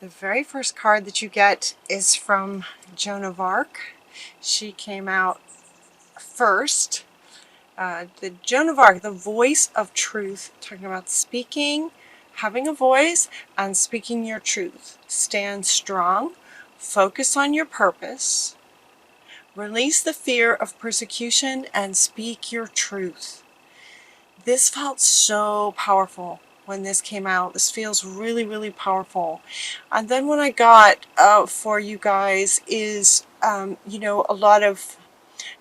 The very first card that you get is from Joan of Arc. She came out first. The Joan of Arc, the voice of truth, talking about speaking, having a voice, and speaking your truth. Stand strong, focus on your purpose, release the fear of persecution, and speak your truth. This felt so powerful when this came out. This feels really, really powerful. And then what I got for you guys is, you know, a lot of,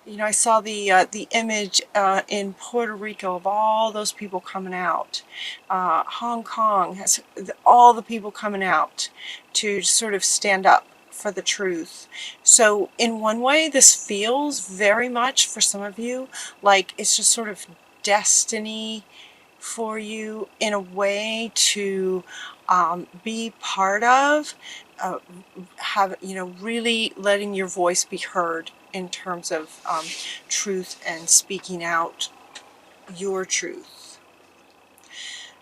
you know, I saw the image in Puerto Rico of all those people coming out. Hong Kong has all the people coming out to sort of stand up for the truth. So in one way, this feels very much for some of you like it's just sort of destiny for you in a way to be part of, have, you know, really letting your voice be heard in terms of truth and speaking out your truth.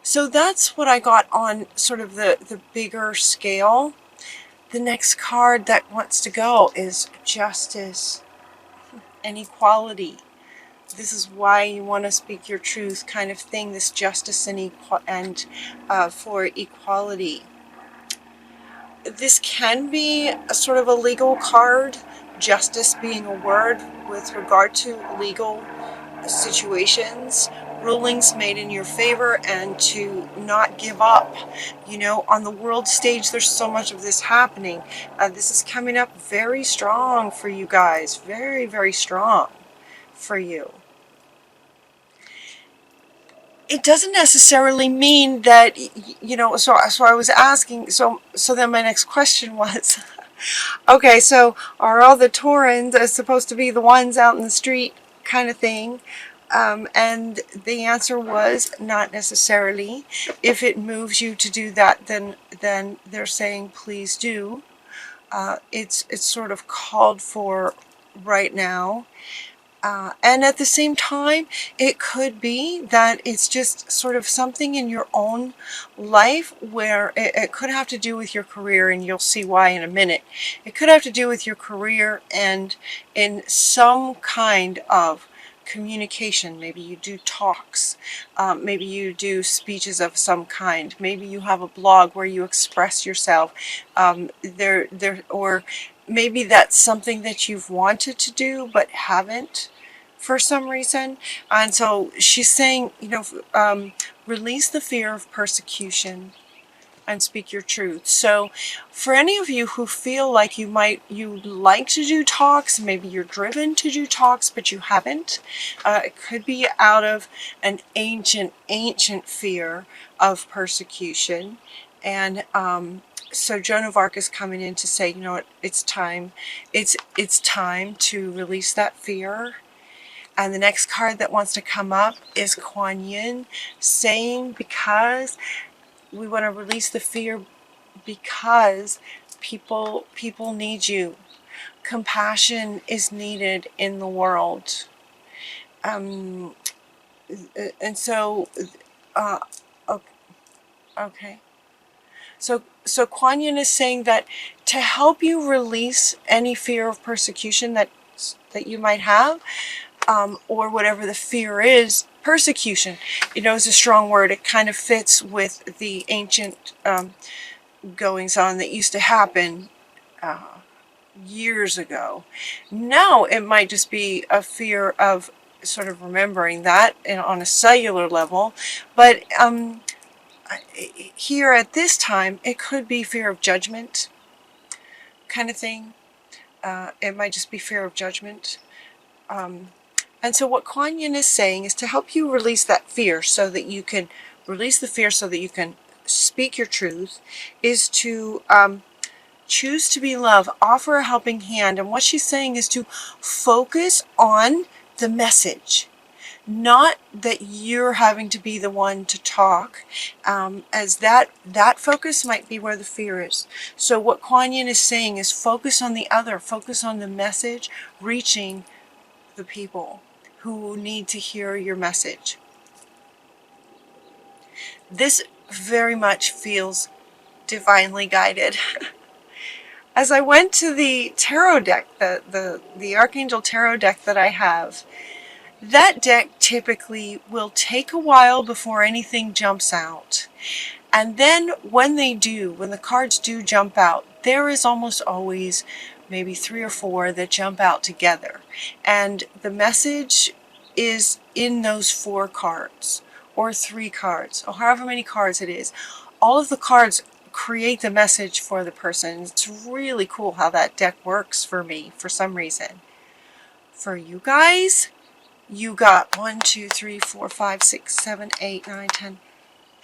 So that's what I got on sort of the bigger scale. The next card that wants to go is justice and equality. This is why you want to speak your truth kind of thing, this justice and for equality. This can be a sort of a legal card, justice being a word with regard to legal situations, rulings made in your favor, and to not give up. You know, on the world stage, there's so much of this happening. This is coming up very strong for you guys, very, very strong for you. It doesn't necessarily mean that, you know, so I was asking, so then my next question was, okay, so are all the Taurans supposed to be the ones out in the street kind of thing? And the answer was not necessarily. If it moves you to do that, then they're saying please do. It's sort of called for right now. And at the same time, it could be that it's just sort of something in your own life where it could have to do with your career, and you'll see why in a minute. It could have to do with your career and in some kind of communication. Maybe you do talks, maybe you do speeches of some kind, maybe you have a blog where you express yourself, or maybe that's something that you've wanted to do but haven't for some reason. And so she's saying, you know, release the fear of persecution and speak your truth. So for any of you who feel like you like to do talks, maybe you're driven to do talks but you haven't, it could be out of an ancient fear of persecution. And so Joan of Arc is coming in to say, you know what, it's time to release that fear. And the next card that wants to come up is Kuan Yin, saying because we want to release the fear because people need you. Compassion is needed in the world. And so, okay. So Kuan Yin is saying that to help you release any fear of persecution that you might have, or whatever the fear is, persecution, you know, is a strong word. It kind of fits with the ancient goings on that used to happen years ago. Now it might just be a fear of sort of remembering that on a cellular level, but here at this time, it could be fear of judgment kind of thing. It might just be fear of judgment. And so what Kuan Yin is saying is to help you release that fear so that you can release the fear so that you can speak your truth, is to choose to be love, offer a helping hand. And what she's saying is to focus on the message. Not that you're having to be the one to talk, as that focus might be where the fear is. So what Kuan Yin is saying is focus on the other, focus on the message, reaching the people who need to hear your message. This very much feels divinely guided. As I went to the tarot deck, the Archangel Tarot deck that I have, that deck typically will take a while before anything jumps out. And then when they do, when the cards do jump out, there is almost always maybe 3 or 4 that jump out together. And the message is in those 4 cards or 3 cards or however many cards it is. All of the cards create the message for the person. It's really cool how that deck works for me for some reason. For you guys, you got 1, 2, 3, 4, 5, 6, 7, 8, 9, 10,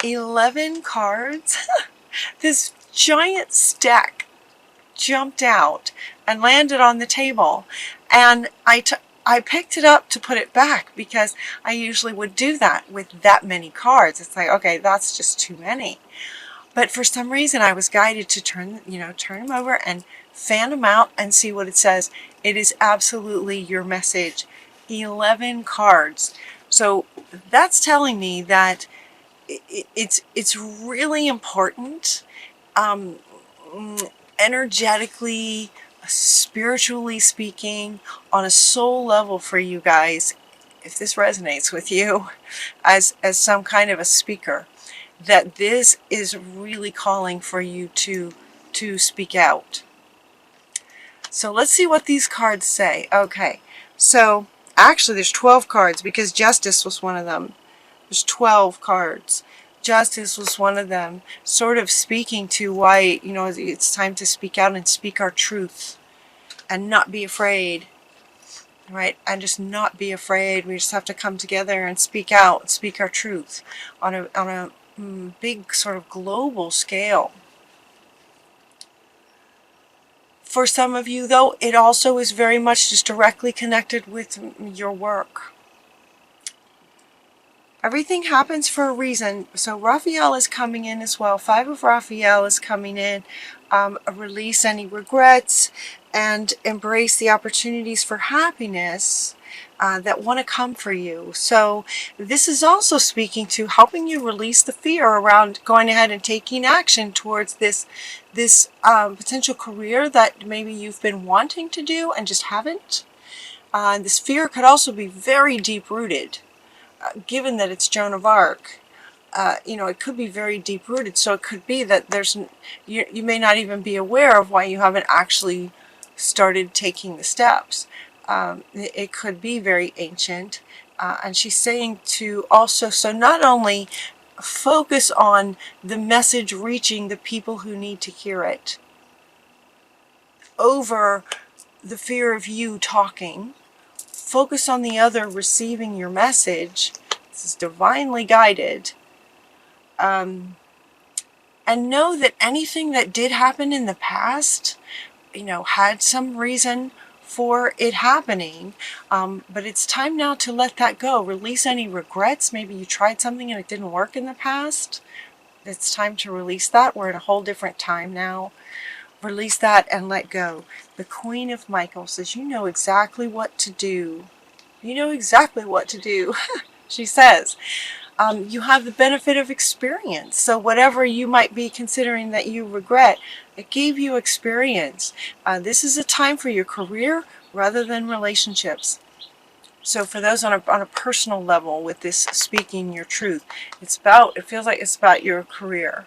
11 cards. This giant stack jumped out and landed on the table, and I picked it up to put it back because I usually would do that with that many cards. It's like, okay, that's just too many. But for some reason I was guided to turn them over and fan them out and see what it says. It is absolutely your message. 11 cards. So that's telling me that it's really important, energetically, spiritually speaking, on a soul level for you guys, if this resonates with you as some kind of a speaker, that this is really calling for you to speak out. So let's see what these cards say. Okay, so actually there's 12 cards because Justice was one of them. There's 12 cards. Justice was one of them, sort of speaking to why, it's time to speak out and speak our truth and not be afraid, right? And just not be afraid. We just have to come together and speak out, speak our truth on a big sort of global scale. For some of you, though, it also is very much just directly connected with your work. Everything happens for a reason. So Raphael is coming in as well. 5 of Raphael is coming in. Release any regrets and embrace the opportunities for happiness that want to come for you. So this is also speaking to helping you release the fear around going ahead and taking action towards this potential career that maybe you've been wanting to do and just haven't. This fear could also be very deep-rooted. Given that it's Joan of Arc, it could be very deep-rooted. So it could be that you may not even be aware of why you haven't actually started taking the steps. It could be very ancient. And she's saying to also, so not only focus on the message reaching the people who need to hear it, over the fear of you talking. Focus on the other receiving your message. This is divinely guided. And know that anything that did happen in the past, had some reason for it happening. But it's time now to let that go. Release any regrets. Maybe you tried something and it didn't work in the past. It's time to release that. We're in a whole different time now. Release that and let go. The Queen of Michael says, you know exactly what to do. You know exactly what to do. She says, you have the benefit of experience. So whatever you might be considering that you regret, it gave you experience. This is a time for your career rather than relationships. So for those on a personal level with this speaking your truth, it feels like it's about your career.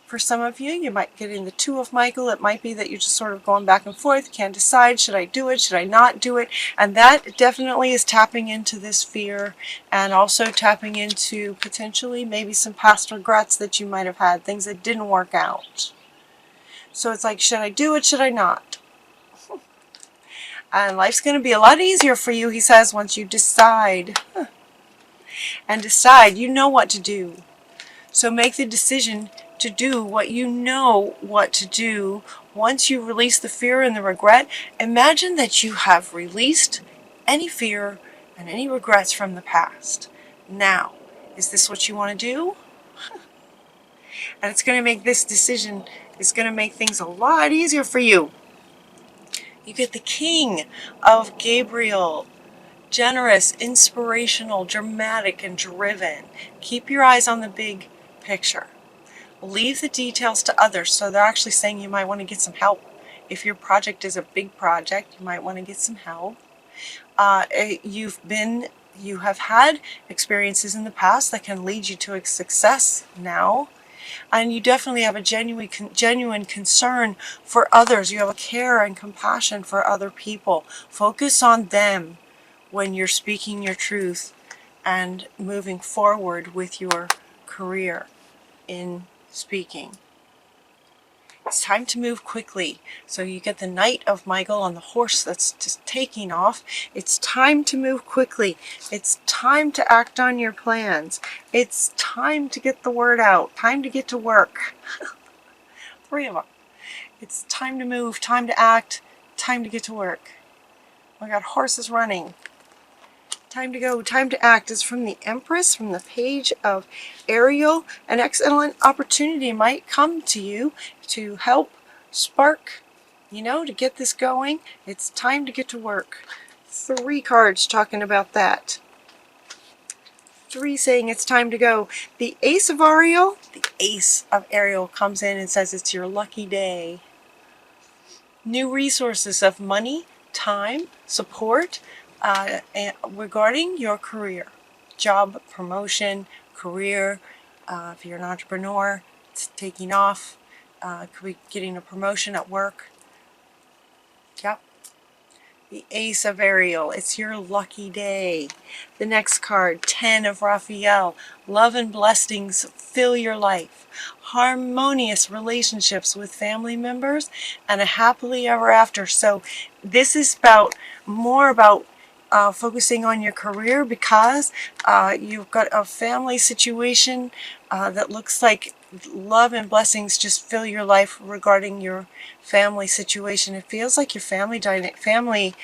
For some of you, you might get in the 2 of Michael. It might be that you're just sort of going back and forth. You can't decide, should I do it, should I not do it? And that definitely is tapping into this fear and also tapping into potentially maybe some past regrets that you might have had, things that didn't work out. So it's like, should I do it, should I not? And life's going to be a lot easier for you, he says, once you decide. And decide, you know what to do. So make the decision to do what you know what to do. Once you release the fear and the regret, imagine that you have released any fear and any regrets from the past. Now, is this what you want to do? And it's going to make this decision, it's going to make things a lot easier for you. You get the King of Gabriel. Generous, inspirational, dramatic, and driven. Keep your eyes on the big picture. Leave the details to others. So they're actually saying you might want to get some help. If your project is a big project, you might want to get some help. You have had experiences in the past that can lead you to a success now. And you definitely have a genuine concern for others. You have a care and compassion for other people. Focus on them when you're speaking your truth and moving forward with your career in speaking. It's time to move quickly. So you get the Knight of Michael on the horse that's just taking off. It's time to move quickly. It's time to act on your plans. It's time to get the word out. Time to get to work. 3 of them. It's time to move, time to act, time to get to work. We got horses running. Time to go, time to act is from the Empress, from the page of Ariel. An excellent opportunity might come to you to help spark, to get this going. It's time to get to work. 3 cards talking about that. 3 saying it's time to go. The Ace of Ariel comes in and says it's your lucky day. New resources of money, time, support, regarding your career, job, promotion, career. If you're an entrepreneur, it's taking off. Could be getting a promotion at work. Yep. The Ace of Ariel, it's your lucky day. The next card, 10 of Raphael. Love and blessings fill your life. Harmonious relationships with family members and a happily ever after. So this is more about focusing on your career, because you've got a family situation that looks like love and blessings just fill your life regarding your family situation. It feels like your family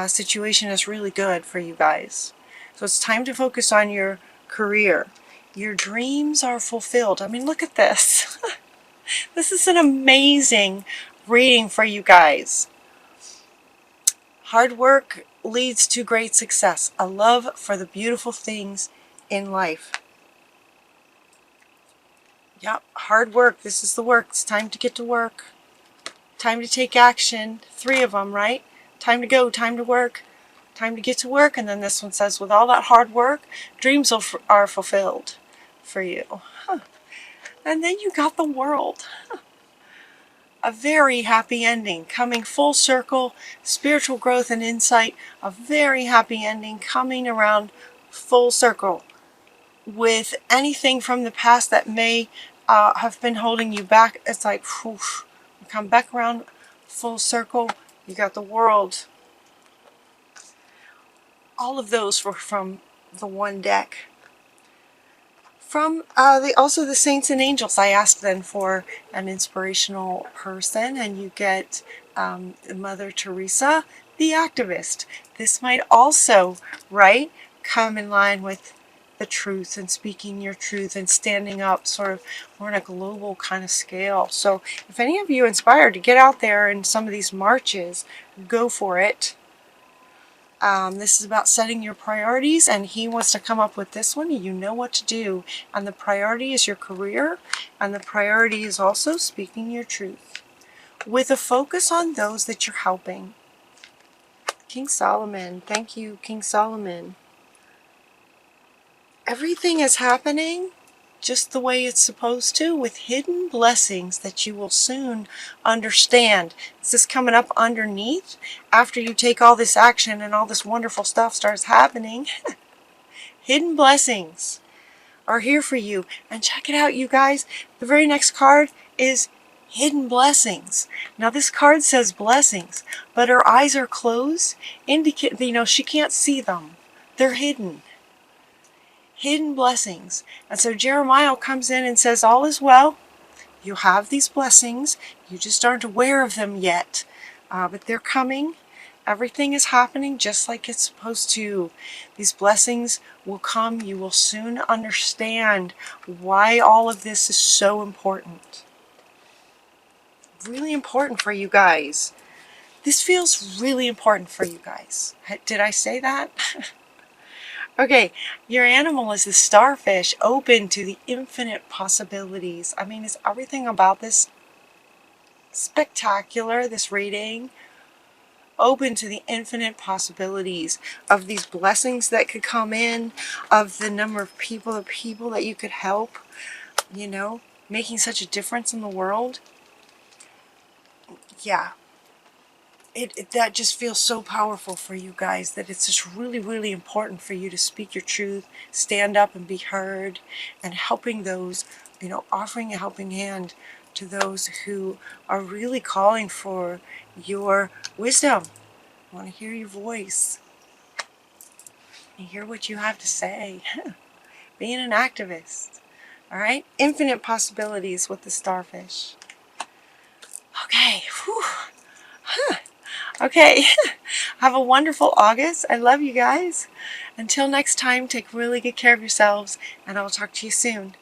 situation is really good for you guys. So it's time to focus on your career. Your dreams are fulfilled. I mean, look at this. This is an amazing reading for you guys. Hard work leads to great success. A love for the beautiful things in life. Yep, hard work. This is the work. It's time to get to work. Time to take action. 3 of them, right? Time to go, time to work, time to get to work. And then this one says, with all that hard work, dreams are fulfilled for you. And then you got the World. A very happy ending, coming full circle, spiritual growth and insight. A very happy ending coming around full circle. With anything from the past that may have been holding you back, it's like, whoosh, you come back around full circle. You got the World. All of those were from the one deck. From also the Saints and Angels, I asked then for an inspirational person, and you get Mother Teresa, the activist. This might also, right, come in line with the truth and speaking your truth and standing up sort of more on a global kind of scale. So if any of you inspired to get out there in some of these marches, go for it. This is about setting your priorities, and he wants to come up with this one. You know what to do. And the priority is your career, and the priority is also speaking your truth, with a focus on those that you're helping. King Solomon. Thank you, King Solomon. Everything is happening just the way it's supposed to, with hidden blessings that you will soon understand. This is coming up underneath after you take all this action and all this wonderful stuff starts happening. Hidden blessings are here for you. And check it out, you guys. The very next card is hidden blessings. Now this card says blessings, but her eyes are closed, indicate, she can't see them. They're hidden. Hidden blessings. And so Jeremiah comes in and says, all is well. You have these blessings. You just aren't aware of them yet. But they're coming. Everything is happening just like it's supposed to. These blessings will come. You will soon understand why all of this is so important. Really important for you guys. This feels really important for you guys. Did I say that? Okay, your animal is the starfish, open to the infinite possibilities. I mean, is everything about this spectacular, this reading? Open to the infinite possibilities of these blessings that could come in, of the number of people, that you could help, you know, making such a difference in the world. Yeah. That just feels so powerful for you guys, that it's just really, really important for you to speak your truth, stand up and be heard, and helping those, you know, offering a helping hand to those who are really calling for your wisdom. I want to hear your voice and hear what you have to say. Being an activist. All right? Infinite possibilities with the starfish. Okay. Whew. Huh. Okay. Have a wonderful August. I love you guys. Until next time, take really good care of yourselves, and I'll talk to you soon.